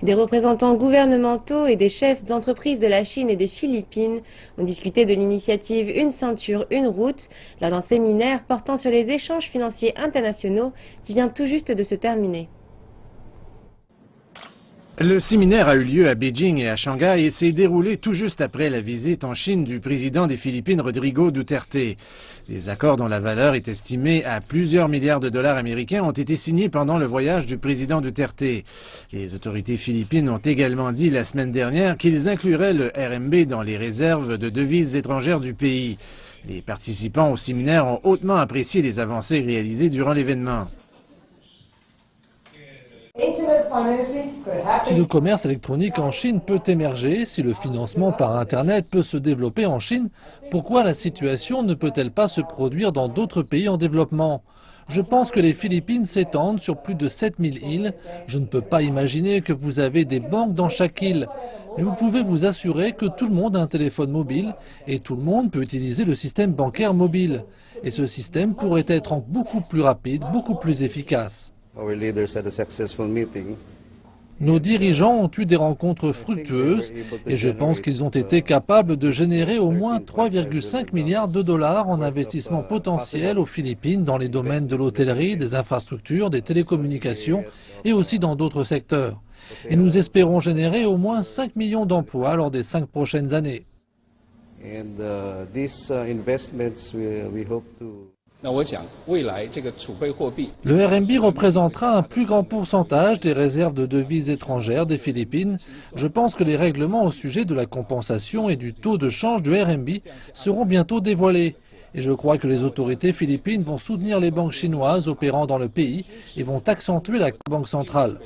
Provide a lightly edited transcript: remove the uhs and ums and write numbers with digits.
Des représentants gouvernementaux et des chefs d'entreprise de la Chine et des Philippines ont discuté de l'initiative Une ceinture, une route lors d'un séminaire portant sur les échanges financiers internationaux qui vient tout juste de se terminer. Le séminaire a eu lieu à Beijing et à Shanghai et s'est déroulé tout juste après la visite en Chine du président des Philippines, Rodrigo Duterte. Des accords dont la valeur est estimée à plusieurs milliards de dollars américains ont été signés pendant le voyage du président Duterte. Les autorités philippines ont également dit la semaine dernière qu'ils incluraient le RMB dans les réserves de devises étrangères du pays. Les participants au séminaire ont hautement apprécié les avancées réalisées durant l'événement. Si le commerce électronique en Chine peut émerger, si le financement par Internet peut se développer en Chine, pourquoi la situation ne peut-elle pas se produire dans d'autres pays en développement? Je pense que les Philippines s'étendent sur plus de 7000 îles. Je ne peux pas imaginer que vous avez des banques dans chaque île. Mais vous pouvez vous assurer que tout le monde a un téléphone mobile et tout le monde peut utiliser le système bancaire mobile. Et ce système pourrait être beaucoup plus rapide, beaucoup plus efficace. Nos dirigeants ont eu des rencontres fructueuses et je pense qu'ils ont été capables de générer au moins 3,5 milliards de dollars en investissement potentiel aux Philippines dans les domaines de l'hôtellerie, des infrastructures, des télécommunications et aussi dans d'autres secteurs. Et nous espérons générer au moins 5 millions d'emplois lors des 5 prochaines années. Le RMB représentera un plus grand pourcentage des réserves de devises étrangères des Philippines. Je pense que les règlements au sujet de la compensation et du taux de change du RMB seront bientôt dévoilés. Et je crois que les autorités philippines vont soutenir les banques chinoises opérant dans le pays et vont accentuer la banque centrale.